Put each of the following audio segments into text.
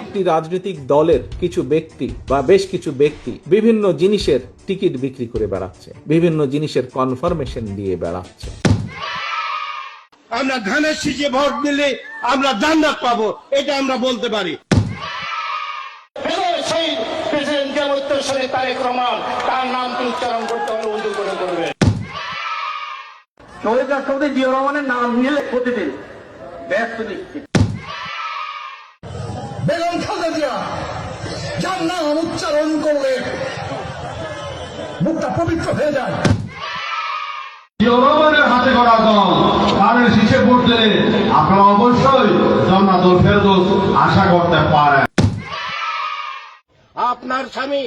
একটি রাজনৈতিক দলের কিছু ব্যক্তি বা বেশ কিছু ব্যক্তি বিভিন্ন জিনিসের টিকিট বিক্রি করে বেড়াচ্ছে, বিভিন্ন জিনিসের কনফার্মেশন দিয়ে বেড়াচ্ছে। আমরা ধানের শীষে ভোট দিলে আমরা জান্নাত পাবো, এটা আমরা বলতে পারি। সেই প্রেসিডেন্ট জিয়া সালে তারেক রহমান, তার নাম উচ্চারণ করতে হলে উজু করে করবেন। শহীদ রাষ্ট্রপতি জিয়া রহমানের নাম নিলে প্রতিদিন ব্যস্ত নিশ্চিত। বেগম খালেদা জিয়া যার নাম উচ্চারণ করলে মুখটা পবিত্র হয়ে যায়। জিয়া হাতে করা দল তাদের শীষে ভোট দিলে আপনারা অবশ্যই জান্নাতুল ফেরদৌস আশা করতে পারেন। আপনার স্বামী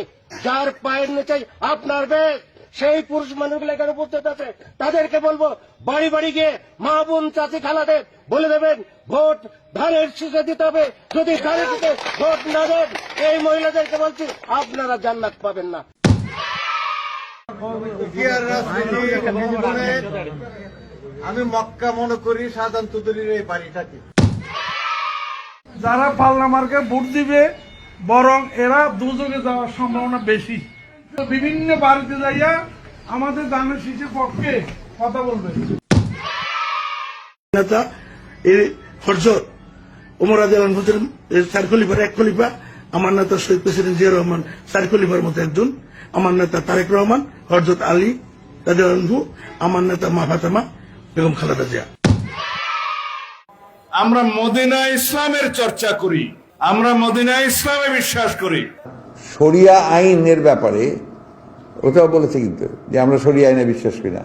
যার পায়ের নিচে আপনার বেশ, সেই পুরুষ মানুষগুলো এখানে উপস্থিত আছে, তাদেরকে বলবো বাড়ি বাড়ি গিয়ে মা বোন চাচি খালাদের বলে দেবেন ভোট ধানের শীষে দিতে হবে। যদি ধানের শীষে ভোট না দেন, এই মহিলাদেরকে বলছি আপনারা জান্নাত পাবেন না। আমি মক্কা মনে করি সাধারণ তুদুলির এই বাড়িটাকে। যারা পাল্লা মার্কে ভোট দিবে বরং এরা দুযোগে যাওয়ার সম্ভাবনা বেশি। বিভিন্ন বাড়িতে যাইয়া আমাদের ধানের শীষের পক্ষে কথা বলবে। নেতা এই হযরত ওমর রাদিয়াল্লাহু আনহু চার খলিফার এক খলিফা, আমার নেতা শহীদ প্রেসিডেন্ট জিয়া রহমান চার খলিফার মতো একজন, আমার নেতা তারেক রহমান, হযরত আলী রাদিয়াল্লাহু আনহু, আমার নেতা মা ফাতেমা বেগম খালেদা জিয়া। আমরা মদিনা ইসলামের চর্চা করি, আমরা মদিনা ইসলামে বিশ্বাস করি। শরিয়া আইনের ব্যাপারে ওটাও বলেছে কিন্তু যে আমরা শরিয়া আইনে বিশ্বাস করি না।